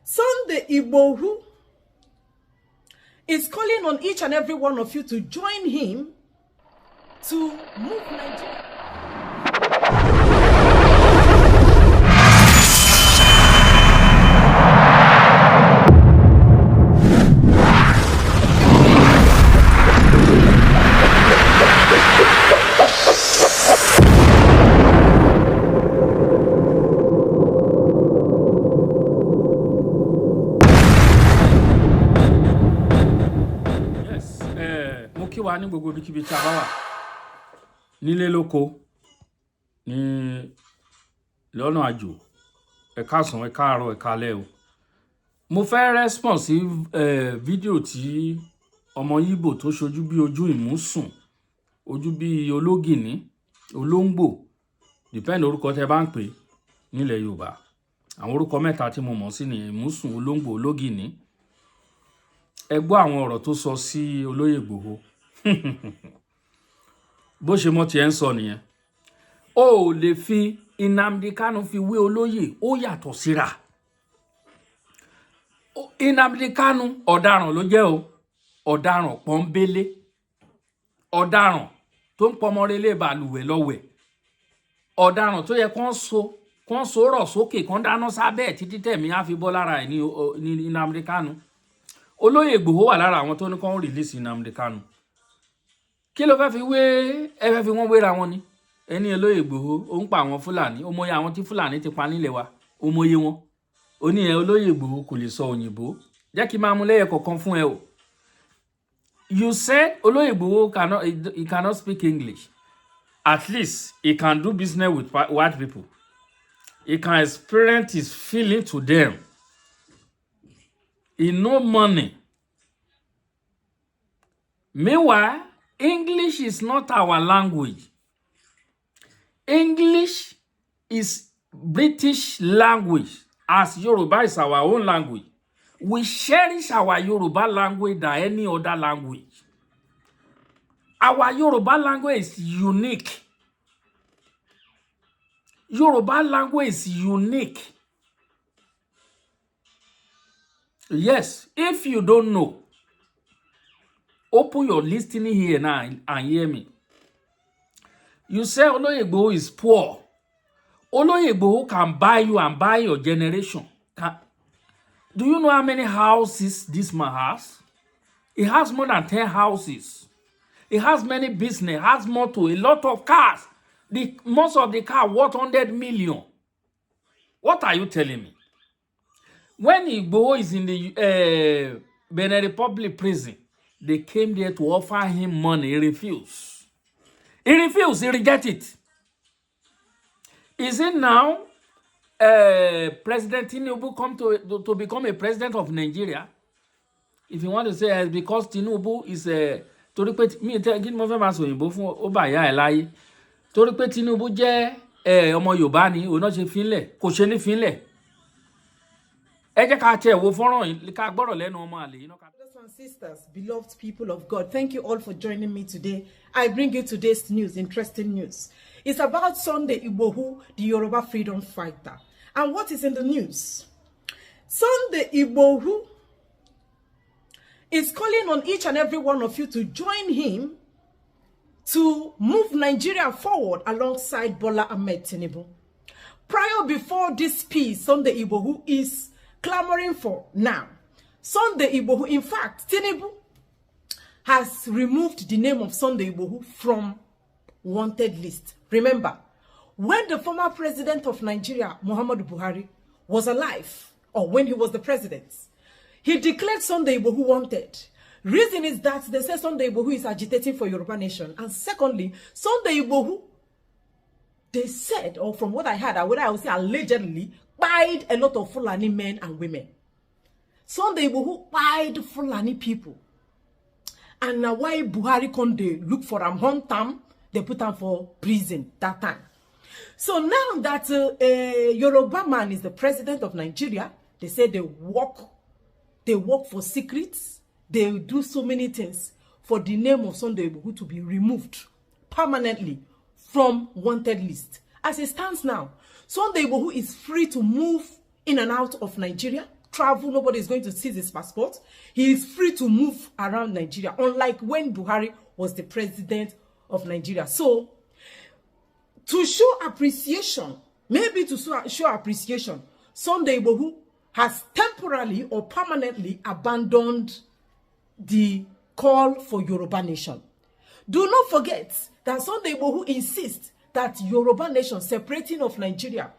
Sunday Igboho is calling on each and every one of you to join him to move Nigeria. Wa ní gbogbo bíkíbi tí a bá wà nílé lóko ní lọ́nà àjò ẹ káàsán ẹ káàárọ̀ ẹ káalẹ́ o mo fẹ́ response sí fídíò tí ọmọ Igbo tó ṣojú bí ojú ìmúsùn ojú bí ológìní olóńgbò depend orúkọ tẹ́ bá ń pè nílẹ̀ Yorùbá àwọn orúkọ mẹ́ta tí mo mọ̀ sí ni ìmúsùn olóńgbò ológìní ẹ gbọ́ àwọn ọ̀rọ̀ tó sọ sí Olóyè Igboho bó ṣe mọ́ ti ẹ̀ ń sọ nìyẹn ó lè fi Nmadi Kanu fi wé olóyè ó yàtọ̀ síra Nmadi Kanu ọ̀daràn ló jẹ́ o ọ̀daràn pọ́nbélé ọ̀daràn tó ń pọmọrelé balùwẹ̀ lọ́wẹ̀ ọ̀daràn tó yẹ kán so rọ̀ sókè kán dáná sábẹ́ títí tẹ̀mí á fi bọ́ lára ẹ̀ ní Nmadi Kanu Olóyè Igboho wà lára àwọn tó ní kán release Nmadi Kanu kí ló fẹ́ fi wé ẹ fẹ́ fi wọ́n wéra wọn ni ẹni Olóyè Igboho ó ń pa àwọn Fúlàní ó mọyé àwọn tí Fúlàní ti pa nílẹ̀ wa ó mọyé wọn ó ní ẹ Olóyè Igboho kò lè sọ òyìnbó jẹ́ kí máa mú lẹ́yẹ kọ̀ọ̀kan fún ẹ o you said Olóyè Igboho he cannot speak English at least he can do business with white people he can experience his feeling to them he no money meanwhile English is not our language. English is British language, as Yoruba is our own language. We cherish our Yoruba language than any other language. Our Yoruba language is unique. Yoruba language is unique. Yes, if you don't know, open your listening here now and hear me. You say Oloye Igboho is poor. Oloye Igboho can buy you and buy your generation. Do you know how many houses this man has? He has more than 10 houses. He has many business, has motor, a lot of cars. Most of the car worth 100 million. What are you telling me? When Igboho is in the Benin Republic prison, they came there to offer him money. He refused. He refused. He rejected it. Is it now President Tinubu come to become a president of Nigeria? If you want to say it's because Tinubu is a torí pé mi tẹ kí ni mo fẹ́ máa sọ òyìnbó fún ó bá ìyá ẹ̀ láyé torí pé Tinubu jẹ́ ọmọ Yorùbá ni òun náà ṣe fínlẹ̀ kò ṣe ní fínlẹ̀ ẹ jẹ́ ká tiẹ̀ wo fọ́nrán yìí ká gbọ́rọ̀ lẹ́nu ọmọ àlè yìí náà. Brothers and sisters, beloved people of God, thank you all for joining me today. I bring you today's news, interesting news. It's about Sunday Igboho, the Yoruba freedom fighter. And what is in the news? Sunday Igboho is calling on each and every one of you to join him to move Nigeria forward alongside Bola Ahmed Tinubu. Before this peace, Sunday Igboho is clamoring for now. Sunday Igboho, in fact, Tinubu has removed the name of Sunday Igboho from wanted list. Remember, when the former president of Nigeria, Muhammadu Buhari, was alive, or when he was the president, he declared Sunday Igboho wanted. Reason is that they say Sunday Igboho is agitating for Yoruba nation. And secondly, Sunday Igboho, they said, or from what I heard, what I would say allegedly, buyed a lot of Fulani men and women. Sunday Igboho buyed Fulani people. And now why Buhari can't they look for them hunt them, they put them for prison that time. So now that a Yoruba man is the president of Nigeria, they say they work for secrets, they do so many things for the name of Sunday Igboho to be removed permanently from wanted list. As it stands now, Sunday Igboho is free to move in and out of Nigeria, travel. Nobody is going to seize his passport. He is free to move around Nigeria, unlike when Buhari was the president of Nigeria. So, to show appreciation, maybe to show appreciation, Sunday Igboho has temporarily or permanently abandoned the call for Yoruba nation. Do not forget that Sunday Igboho insists that Yoruba nation, separating of Nigeria,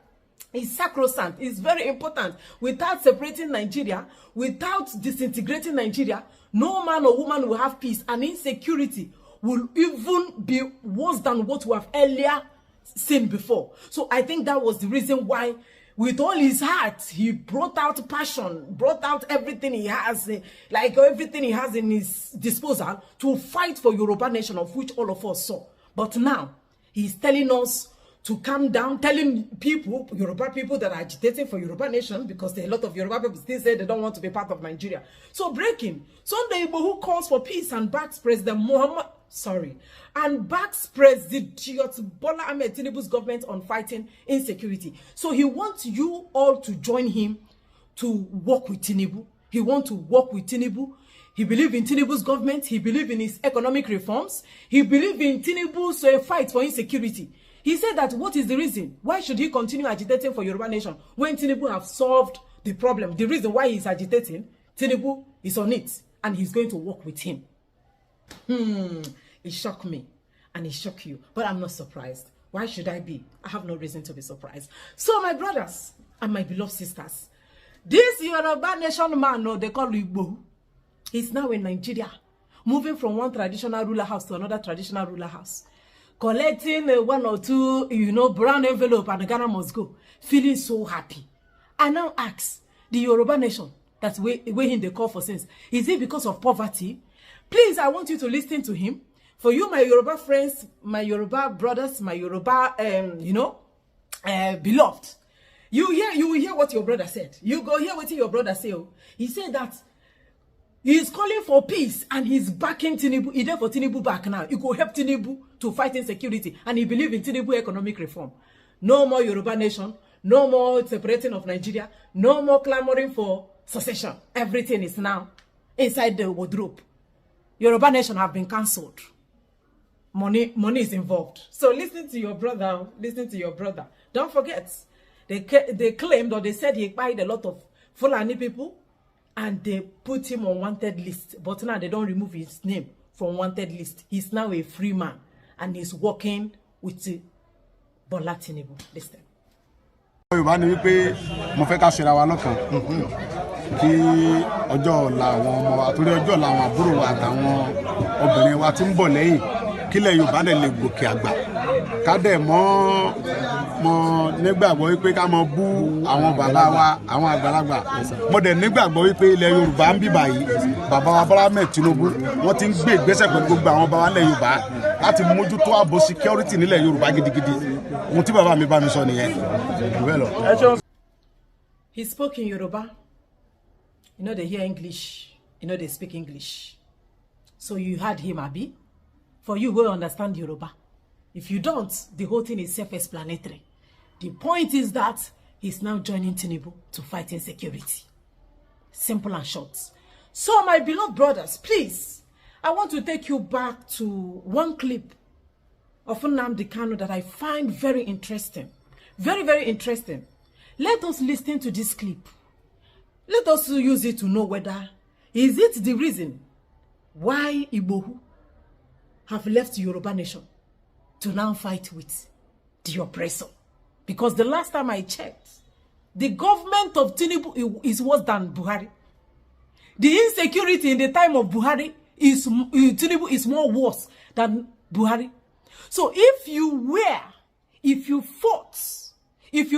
is sacrosanct. It's very important. Without separating Nigeria, without disintegrating Nigeria, no man or woman will have peace, and insecurity will even be worse than what we have earlier seen before. So I think that was the reason why, with all his heart, he brought out passion, brought out everything he has, like everything he has in his disposal to fight for Yoruba nation, of which all of us saw. But now, he's telling us to calm down, telling people, Yoruba people that are agitating for Yoruba nation, because there are a lot of Yoruba people still say they don't want to be part of Nigeria. So breaking, Sunday Igboho calls for peace and backs President Bola Ahmed Tinubu's government on fighting insecurity. So he wants you all to join him to work with Tinubu. He wants to work with Tinubu. He believes in Tinubu's government. He believes in his economic reforms. He believes in Tinubu's fight for insecurity. He said that what is the reason? Why should he continue agitating for Yoruba nation when Tinubu have solved the problem? The reason why he's agitating, Tinubu is on it, and he's going to work with him. It shocked me, and it shocked you, but I'm not surprised. Why should I be? I have no reason to be surprised. So my brothers and my beloved sisters, this Yoruba nation man, no, they call Igboho, he's now in Nigeria, moving from one traditional ruler house to another traditional ruler house, collecting one or two, brown envelope, and Ghana must go, feeling so happy. I now ask the Yoruba nation, that's where him they call for sins, is it because of poverty? Please, I want you to listen to him. For you, my Yoruba friends, my Yoruba brothers, my Yoruba, beloved, you will hear what your brother said. You go hear what your brother said. He said that he is calling for peace and he's backing Tinubu. He's there for Tinubu back now. He could help Tinubu to fight insecurity, and he believes in Tinubu economic reform. No more Yoruba nation, no more separating of Nigeria, no more clamoring for secession. Everything is now inside the wardrobe. Yoruba nation have been cancelled. Money is involved. So listen to your brother. Listen to your brother. Don't forget, they claimed, or they said he acquired a lot of Fulani people, and they put him on wanted list. But now they don't remove his name from wanted list. He's now a free man, and he's working with Bola Tinubu. Listen. Yorùbá ni wípé mo fẹ́ ká ṣera wa lọ́kàn kí ọjọ́ ọ̀la àwọn ọmọ wa, torí ọjọ́ ọ̀la àwọn àbúrò wa àtàwọn obìnrin wa tí ń bọ̀ lẹ́yìn, kílẹ̀ Yorùbá dẹ̀ lè gòkè àgbà, ká dẹ̀ mọ́ nígbàgbọ́ wípé ká mọ bú àwọn bàbá wa, àwọn àgbàlagbà. Mo dẹ̀ nígbàgbọ́ wípé ilẹ̀ Yorùbá ń bí báyìí, bàbá wa Bola Ahmed Tinubu wọ́n ti ń gbé ìgbésẹ̀ pẹ̀lú gbogbo àwọn bàbá ilẹ̀ Yorùbá láti mójútó ààbò security nílẹ̀ Yorùbá gidigidi. Ohun tí bàbá mi bá mi sọ nìyẹn. He spoke in Yoruba. They hear English. They speak English. So you heard him, Abi. For you who understand Yoruba. If you don't, the whole thing is self-explanatory. The point is that he's now joining Tinubu to fight insecurity. Simple and short. So my beloved brothers, please, I want to take you back to one clip of Nmadi Kanu that I find very interesting. Very, very interesting. Let us listen to this clip. Let us use it to know whether is it the reason why Igboho have left Yoruba nation to now fight with the oppressor. Because the last time I checked, the government of Tinubu is worse than Buhari. The insecurity in the time of Buhari Tinubu is more worse than Buhari. So if you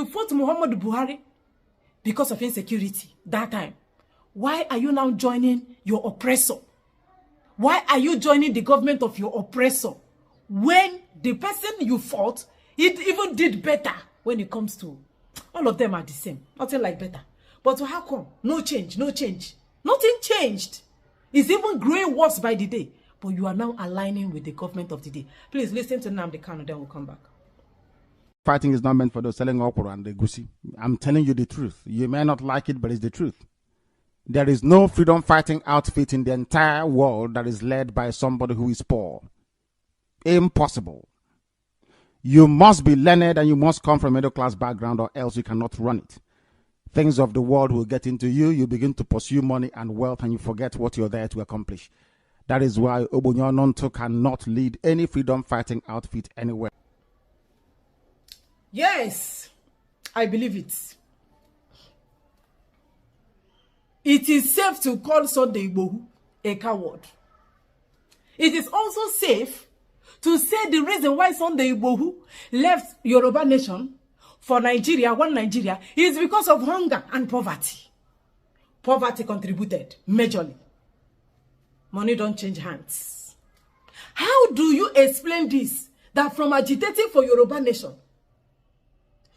fought Muhammad Buhari because of insecurity that time, why are you now joining your oppressor? Why are you joining the government of your oppressor when the person you fought, it even did better when it comes to, all of them are the same, nothing like better. But how come? No change, no change. Nothing changed. It's even growing worse by the day. But you are now aligning with the government of the day. Please listen to Nmadi Kanu, then we'll come back. Fighting is not meant for those selling okra and the gusi. I'm telling you the truth. You may not like it, but it's the truth. There is no freedom fighting outfit in the entire world that is led by somebody who is poor. Impossible. You must be learned and you must come from a middle class background, or else you cannot run it. Things of the world will get into you. You begin to pursue money and wealth and you forget what you're there to accomplish. That is why Obonyo cannot lead any freedom fighting outfit anywhere. Yes, I believe it. It is safe to call Sunday Igboho a coward. It is also safe to say the reason why Sunday Igboho left Yoruba nation for Nigeria, one Nigeria, is because of hunger and poverty. Poverty contributed majorly. Money don't change hands. How do you explain this? That from agitating for Yoruba nation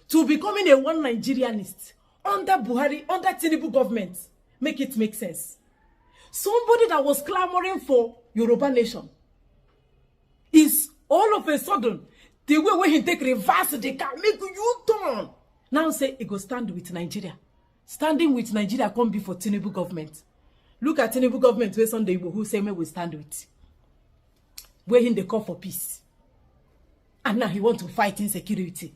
to becoming a one Nigerianist under Buhari, under Tinubu government, make it make sense. Somebody that was clamoring for Yoruba nation is all of a sudden, the way where he take reverse, they can make you turn. Now say he go stand with Nigeria. Standing with Nigeria can't be for Tinubu government. Look at Tinubu government where Sunday who say me we stand with. Where him they call for peace. And now he want to fight insecurity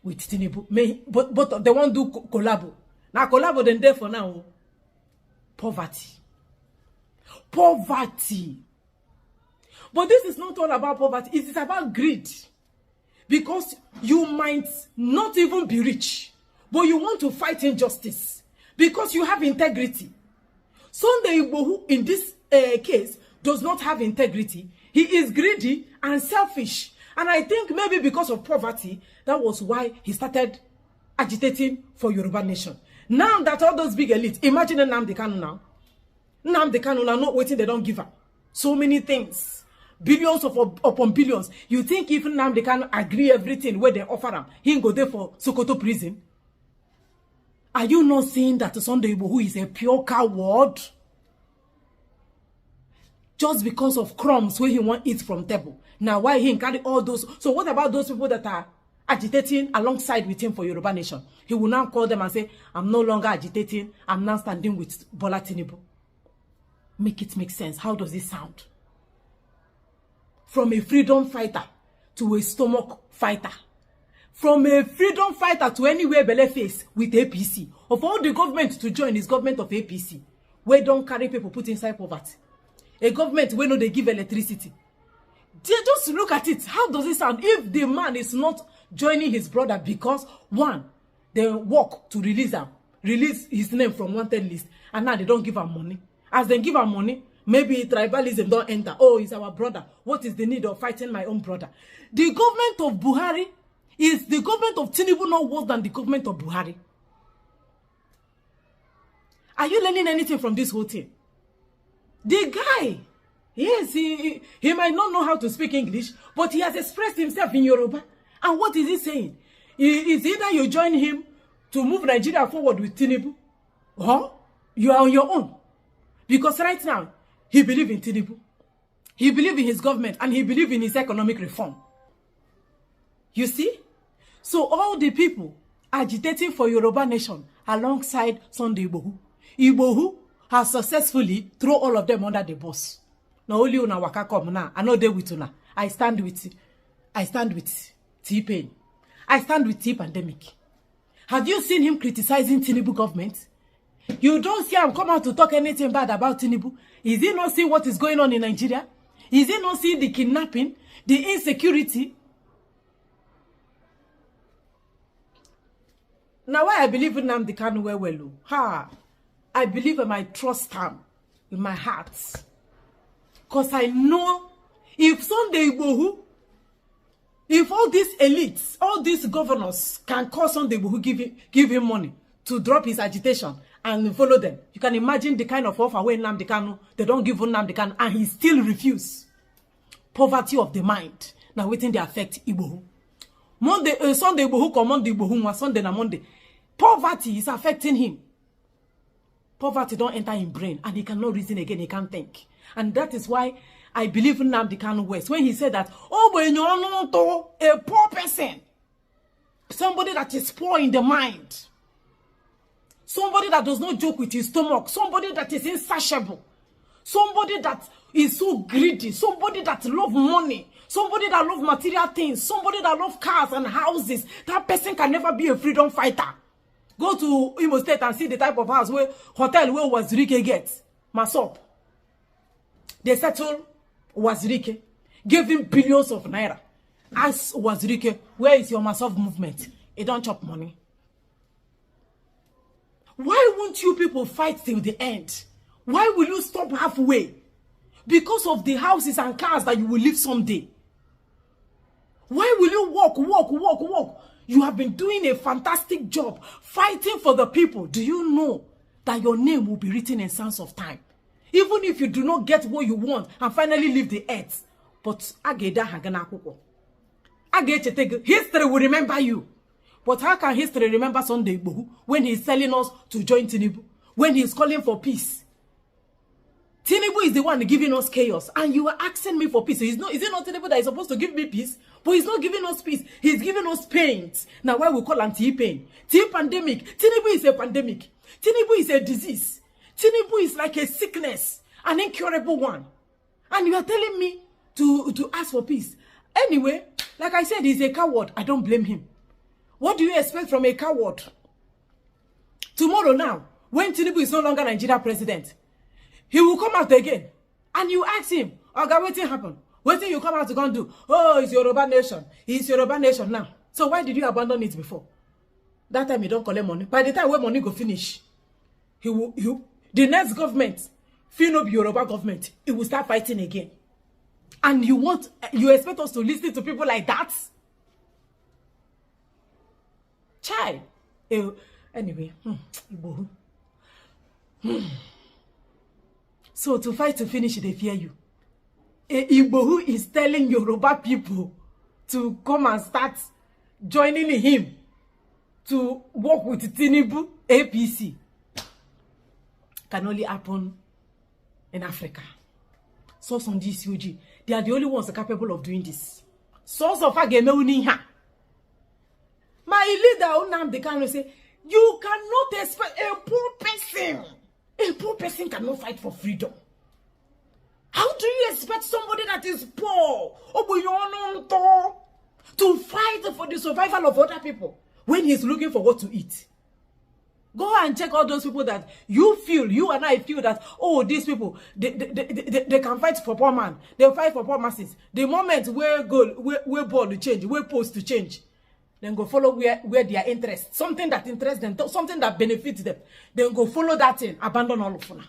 with Tinubu. But they won't do collabo. Now collabo then there for now. Poverty. Poverty. But this is not all about poverty. It is about greed. Because you might not even be rich, but you want to fight injustice. Because you have integrity. Sunday Igboho, in this case, does not have integrity. He is greedy and selfish. And I think maybe because of poverty, that was why he started agitating for Yoruba nation. Now that all those big elites, imagine Nmadi Kanu now. Nmadi Kanu now, not waiting, they don't give up. So many things. Billions upon billions. You think if Nmadi Kanu agree everything where they offer him, he can go there for Sokoto prison? Are you not saying that Sunday Igboho is a pure coward? Just because of crumbs where he want eat from table. Now why he carry all those? So what about those people that are agitating alongside with him for Yoruba nation? He will now call them and say, I'm no longer agitating. I'm now standing with Bola Tinubu. Make it make sense. How does it sound? From a freedom fighter to a stomach fighter. From a freedom fighter to anywhere belle face with APC. Of all the government to join is government of APC. Where don't carry people put inside poverty. A government where no they give electricity. Just look at it. How does it sound? If the man is not joining his brother because one, they work to release his name from wanted list, and now they don't give him money. As they give him money, maybe tribalism don't enter. Oh, he's our brother. What is the need of fighting my own brother? The government of Buhari is the government of Tinubu not worse than the government of Buhari. Are you learning anything from this whole thing? The guy, yes, he might not know how to speak English, but he has expressed himself in Yoruba. And what is he saying? Is either you join him to move Nigeria forward with Tinubu, or you are on your own. Because right now, he believes in Tinubu. He believes in his government, and he believes in his economic reform. You see? So all the people agitating for Yoruba nation alongside Sunday Igboho, Igboho has successfully thrown all of them under the bus. Now only una waka come now. I know they with una. I stand with T-Pain. I stand with T-Pandemic. Have you seen him criticizing Tinubu government? You don't see him come out to talk anything bad about Tinubu. Is he not seeing what is going on in Nigeria? Is he not seeing the kidnapping, the insecurity? Now why I believe in Nmadi Kanu well. I believe and I trust him in my heart. Because I know if Sunday Igboho, if all these elites, all these governors can call Sunday Igboho give him money to drop his agitation and follow them, you can imagine the kind of offer when Nmadi Kanu, they don't give Nmadi Kanu and he still refuse. Poverty of the mind. Now waiting they affect Igboho. Monday, Sunday Igboho come Monday Igboho, Sunday na Monday. Poverty is affecting him. Poverty don't enter in brain and he cannot reason again, he can't think. And that is why I believe in Nmadi Kanu West. When he said that, oh, but you're not a poor person. Somebody that is poor in the mind. somebody that does not joke with his stomach, somebody that is insatiable, somebody that is so greedy, somebody that love money, somebody that love material things, somebody that love cars and houses. That person can never be a freedom fighter. Go to Imo State and see the type of house where hotel where Wazirike gets. Masop. They settled Wazirike, gave him billions of naira. Ask Wazirike, where is your Masop movement? It don't chop money. Why won't you people fight till the end? Why will you stop halfway? Because of the houses and cars that you will live someday. Why will you walk? You have been doing a fantastic job fighting for the people. Do you know that your name will be written in sands of time? Even if you do not get what you want and finally leave the earth. But history will remember you. But how can history remember Sunday Igboho when he's telling us to join Tinubu? When he's calling for peace? Tinubu is the one giving us chaos. And you are asking me for peace. Is it not Tinubu that is supposed to give me peace? But he's not giving us peace. He's giving us pain. Now why we call anti-pain? T-pandemic. Tinubu is a pandemic. Tinubu is a disease. Tinubu is like a sickness. An incurable one. And you are telling me to ask for peace. Anyway, like I said, he's a coward. I don't blame him. What do you expect from a coward? Tomorrow now, when Tinubu is no longer Nigeria president, he will come out again. And you ask him, okay, what happened? What thing you come out to go and do? Oh, it's Yoruba nation. It's Yoruba nation now. So why did you abandon it before? That time you don't collect money. By the time when money go finish, the next government, Fino Yoruba government, it will start fighting again. And you expect us to listen to people like that? Child. Anyway, Igboho. So to fight to finish, they fear you. Igboho is telling Yoruba people to come and start joining him to work with Tinubu, APC. Can only happen in Africa. Source on DCOG. They are the only ones capable of doing this. Source of Agemewuniha. My leader, Nmadi Kanu, say, you cannot expect a poor person. A poor person cannot fight for freedom. How do you expect somebody that is poor to fight for the survival of other people when he's looking for what to eat? Go and check all those people that you and I feel that, oh, these people, they can fight for poor man. They fight for poor masses. The moment where ball to change, where post to change, then go follow where their interest, something that interests them, something that benefits them. Then go follow that thing, abandon all of you.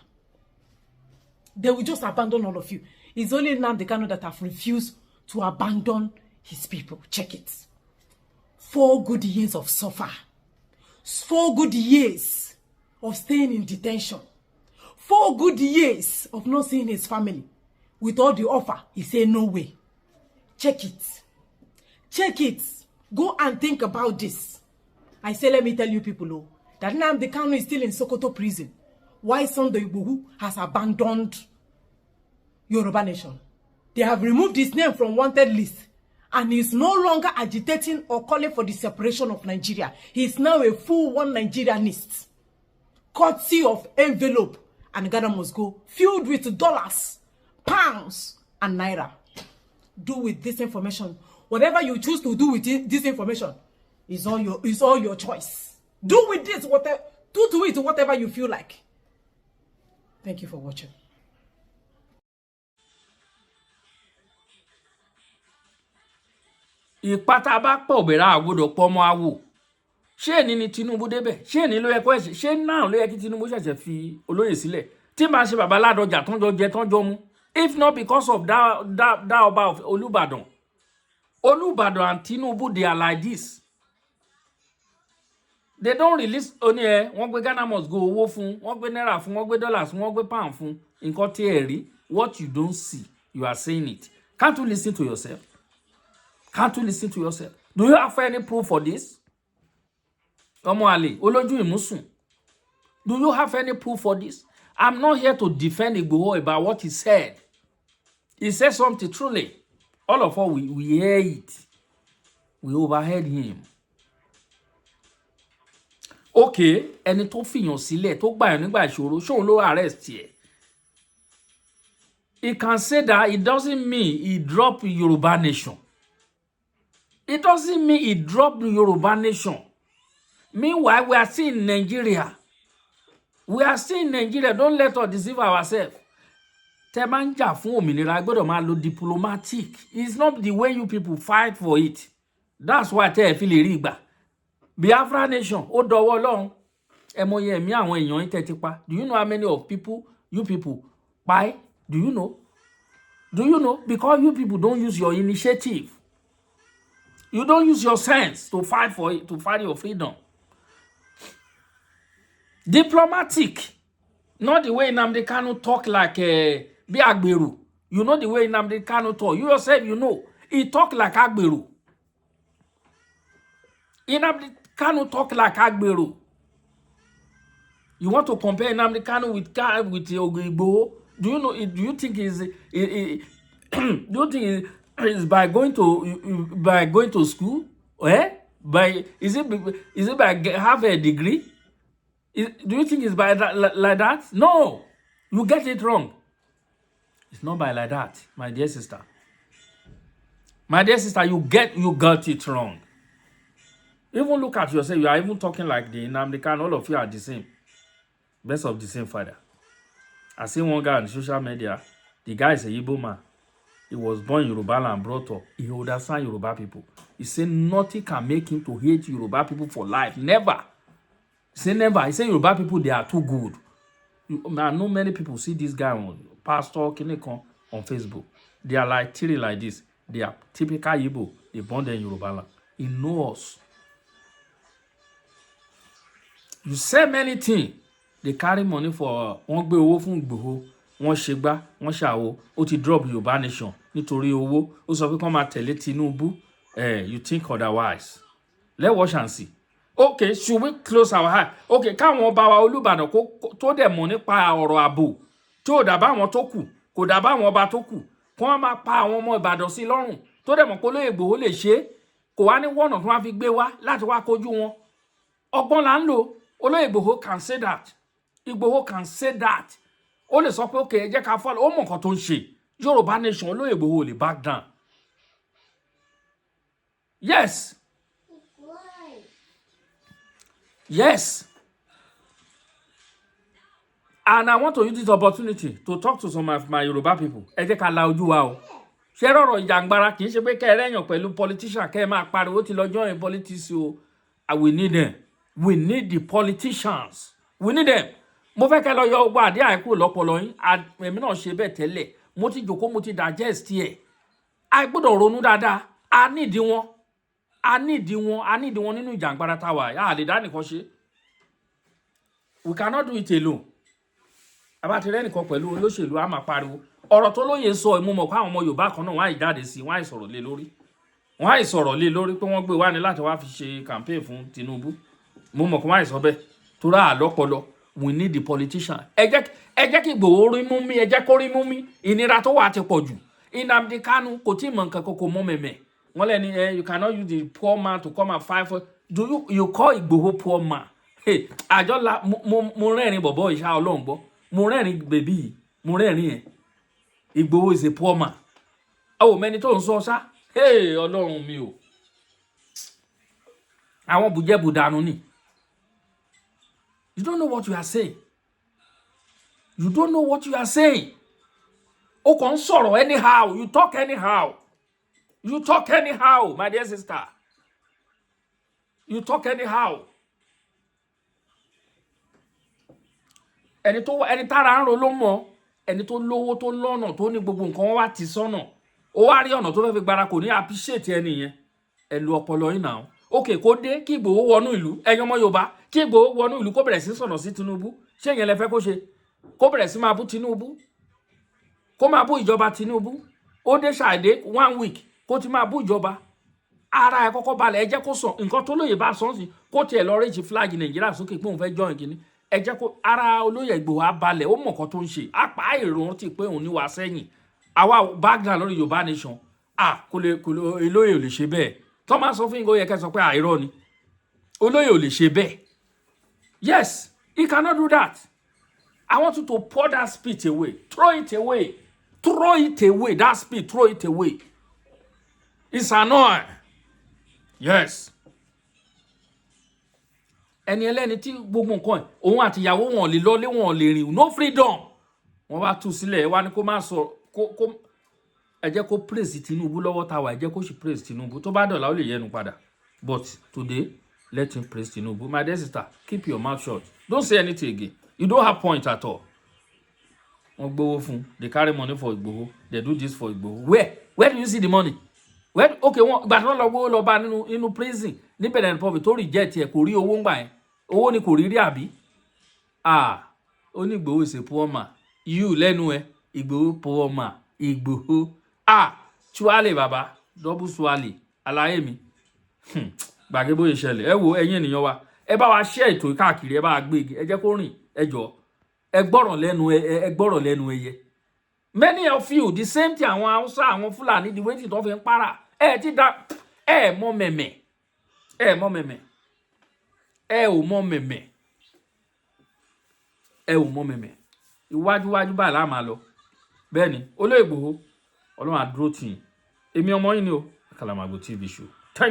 They will just abandon all of you. It's only Nmadi Kanu that have refused to abandon his people. Check it. 4 good years of suffer. 4 good years of staying in detention. 4 good years of not seeing his family. With all the offer, he said no way. Check it. Check it. Go and think about this. I say, let me tell you people, that Nmadi Kanu is still in Sokoto prison. Why Sunday Igboho has abandoned Yoruba nation. They have removed his name from wanted list. And he is no longer agitating or calling for the separation of Nigeria. He is now a full one Nigerianist. Courtesy of envelope and Ghana must go, filled with dollars, pounds, and naira. Do with this information whatever you choose to do with this information. Is all your choice. Do with this whatever. Do to it whatever you feel like. Thank you for watching. Ìpátá bá pọ̀ bẹ̀rẹ̀ àgbọ̀dọ̀ pọ̀ mọ́ àwò. Ṣé èní ni Tinubu débẹ̀? Ṣé èní ló yẹ kó ẹ̀ṣẹ̀? Ṣé náà ló yẹ kí Tinubu ṣẹ̀ṣẹ̀ fi Oloye sílẹ̀? Tí máa ṣe bàbá Ládọjà tán jọ jẹ tán jọ mú. If not because of that ọba of Olúbàdàn. Olúbàdàn and Tinubu, they are like this. They don't release only wọ́n gbé Ghana must go owó fún, wọ́n gbé náírà fún, wọ́n gbé dollars fún, wọ́n gbé pound fún. Nǹkan tí ẹ rí, what you don't see, you are saying it. Can't you listen to yourself? Can't you listen to yourself? Do you have any proof for this? Ọmọ àlè, olójú ìmúsùn. Do you have any proof for this? I'm not here to defend Igboho about what he said. He said something truly. All of us, we hear it. We overheard him. Okay, ẹni tó fìyàn sílẹ̀ tó gbà yàn nígbà ìṣòro ṣóun ló arrest ẹ̀. He can say that. It doesn't mean he dropped Yoruba nation. It doesn't mean he dropped Yoruba nation. Meanwhile, we are still in Nigeria. We are still in Nigeria. Don't let us deceive ourselves. Tẹ́ bá ń jà fún òmìnira gbọ́dọ̀ máa lo diplomatic. It's not the way you people fight for it. That's why tẹ́ ẹ fi lè rí ìgbà. Biafra nation, ó dọwọ́ Ọlọ́run. Ẹ mọye ẹ̀mí àwọn èèyàn yín tẹ́ ti pa. Do you know how many of people you people pa? Do you know? Do you know? Because you people don't use your initiative. You don't use your sense to fight for it, to fight your freedom. Diplomatic. Not the way Nmadi Kanu talk like Bi Agberu. You know the way Nmadi Kanu talk. You yourself, you know. He talk like Agberu. Nmadi Kanu talk like Agberu. You want to compare Nmadi Kanu with Igboho? Do you know? Do you think is do you think is by going to school? Is it by have a degree? Do you think it's by that, like that? No, you get it wrong. It's not by like that, my dear sister. My dear sister, you got it wrong. Even look at yourself. You are even talking like the Nmadi Kanu. All of you are the same. Best of the same father. I see one guy on social media. The guy is a Igbo man. He was born in Yoruba and brought up. He understands Yoruba people. He said nothing can make him to hate Yoruba people for life. Never. He said never. He said Yoruba people, they are too good. I know many people see this guy on Pastor Kinekon on Facebook. They are like three like this. They are typical Igbo. They born there in Yoruba land. He knows. You say many things. They carry money for wọ́n gbé owó fún Igboho, wọ́n ṣe gbá, wọ́n ṣàwo, ó ti drop Yoruba nation nítorí owó, ó sọ pé kán máa tẹ̀lé Tinubu. You think otherwise. Let's watch and see. Okay, should we close our eye? Okay, káwọn ọba wa Olúbàdàn tó dẹ̀ mọ̀ nípa ọ̀rọ̀ ààbò tí ò dàbá àwọn tó kù, kò dàbá àwọn ọba tó kù, kí wọ́n máa pa àwọn ọmọ Ìbàdàn sí lọ́rùn tó dẹ̀ mọ̀ pé Olóyè Igboho lè ṣe é, kò wá ní wọ́nà tí wọ́n fi gbé wá láti wá kojú wọn. Ọgbọ́n là ń lò. Olóyè Igboho can say that. Igboho can say that. Ó lè sọ pé okay, ẹ jẹ́ ká follow. Ó mọ̀ nǹkan tó ń ṣe. Yoruba nation, Olóyè Igboho lè back down. Yes. Yes. And I want to use this opportunity to talk to some of my Yoruba people. Ẹ jẹ́ ká la ojú wa o. Ṣé rọ̀rọ̀ ìjàngbara kì í ṣe pé kẹ́ ẹ rẹ́yàn pẹ̀lú politician kẹ́ ẹ máa pariwo ti lọ join politics o. We need them. We need the politicians. We need them. Mo fẹ́ kẹ́ lọ yọ ọgbà àdé àìkú lọ́pọlọ yín. Èmi náà ṣe bẹ́ẹ̀ tẹ́lẹ̀. Mo ti jókòó, mo ti digest ẹ̀. A gbọ́dọ̀ ronú dáadáa. A need wọn. A need wọn nínú ìjàngbara tá wà. A lè dá nìkan ṣe. We cannot do it alone. Àbá ti rẹ́ nìkan pẹ̀lú olóṣèlú a máa pariwo. Ọ̀rọ̀ tó lóye sọ mo mọ̀ pé àwọn ọmọ Yorùbá kan náà wọ́n á jáde sí, wọ́n á sọ̀rọ̀ lé lórí. Wọ́n á sọ̀rọ̀ lé lórí pé wọ́n gbé wá ní láti wá fi ṣe campaign fún Tinubu. Mo mọ̀ pé wọ́n á sọ bẹ́ẹ̀. Tora àlọ́pọlọ. We need the politician. Ẹ jẹ́ kí Igboho rí mú mi, ẹ jẹ́ kó rí mú mi. Ìnira tó wà ti pọ̀ jù. Nmadi Kanu kò tí mọ̀ nǹkan kò mọ̀ mẹ̀mẹ̀. Wọ́n lẹ́ni you cannot use the poor man to come and fight for. Do you call Igboho poor man? Hey, àjọlá mo rẹ́rìn bọ̀bọ̀ ìṣá Ọlọ́run gbọ́. Mo rẹ́rìn bèbí yìí. Mo rẹ́rìn ẹ̀. Igboho is a poor man. Oh, mẹ́ni tó ń sọ ṣá. Hey, Ọlọ́run mi o. Àwọn bùjẹ́bù dànù ni. You don't know what you are saying. You don't know what you are saying. O kàn sọ̀rọ̀ anyhow. You talk anyhow. You talk anyhow, my dear sister. You talk anyhow. Ẹni tára ń ro ló mọ̀. Ẹni tó lówó tó lọ́nà tó ní gbogbo nǹkan wá ti sọ́nà. Ó wá rí ọ̀nà tó fẹ́ fi gbára kò ní appreciate ẹni yẹn. Ẹ lu ọpọlọ yín náà. Okay, kó dé kí Igboho wọnú ìlú. Ẹ̀yin ọmọ Yorùbá, kí Igboho wọnú ìlú kó bẹ̀rẹ̀ sí sọ̀nà sí Tinubu. Ṣé ìyẹn lẹ fẹ́ kó ṣe? Kó bẹ̀rẹ̀ sí máa bú Tinubu. Kó máa bú ìjọba Tinubu. Ó dé ṣàìdé 1 week kó ti máa bú ìjọba. Ara ẹ kọ́kọ́ balẹ̀ ẹ jẹ́ kó sọ nǹkan tó lóye bá sọ sí kó tiẹ̀ lọ rẹ́jì flag Nàìjíríà sókè pé òun fẹ́ join kìíní. Ẹ jẹ́ kó ara Olóyè Igboho á balẹ̀ ó mọ̀ nǹkan tó ń ṣe. Àpá ìrántí pé òun ní wá sẹ́yìn. Àwa background lórí Yorùbá nation. Kò lè Olóyè ò lè ṣe bẹ́ẹ̀. Tó máa sọ fún Igboho yẹ kẹ́ sọ pé àìrọ́ ni. Olóyè ò lè ṣe bẹ́ẹ̀. Yes, he cannot do that. I want you to pour that spit away. Throw it away. Throw it away. That spit, throw it away. It's annoying. Yes. Ẹni ẹlẹ́ni tí gbogbo nǹkan òun àti ìyàwó wọn lè lọ lé wọn lè rìn. No freedom. Wọ́n bá tú sílẹ̀ wá ní kó má sọ kó ẹ jẹ́ kó praise Tinubu lọ́wọ́ tá wà ẹ jẹ́ kó sì praise Tinubu. Tó bá dọ̀la ó lè yẹnu padà. But today, let him praise Tinubu. My dear sister, keep your mouth shut. Don't say anything again. You don't have point at all. They carry money for Igboho. They do this for Igboho. Where do you see the money? Where? Okay, but not lọ bá nínú prison. Ní Benin Republic tó reject ẹ kò rí owó ńgbà yẹn. Owó ni kò rí rí àbí? Ó ní Igboho is a poor man. You lẹ́nu ẹ Igboho poor man. Igboho. Chuale baba. Double swale. Àlàyé mi. Gbàgbé bó ṣe ṣẹlẹ̀. Ẹ wo ẹ̀yin ènìyàn wa. Ẹ bá wa share ètò káàkiri ẹ bá gbé ẹ jẹ́ kó rìn ẹ jọ̀ọ́. Ẹ gbọ́rọ̀ lẹ́nu ẹyẹ. Many of you the same thing àwọn Hausa àwọn Fulani the way tí tó fi ń para. Ti da mọ mẹ̀mẹ̀. Mọ mẹ̀mẹ̀. Ò mọ mẹ̀mẹ̀. Ò mọ mẹ̀mẹ̀. Iwájú bá la máa lọ. Bẹ́ẹ̀ ni Oloye Igboho Ọlọ́run á dúró tì yín. Èmi ọmọ yín ni o. Akalamago TV show.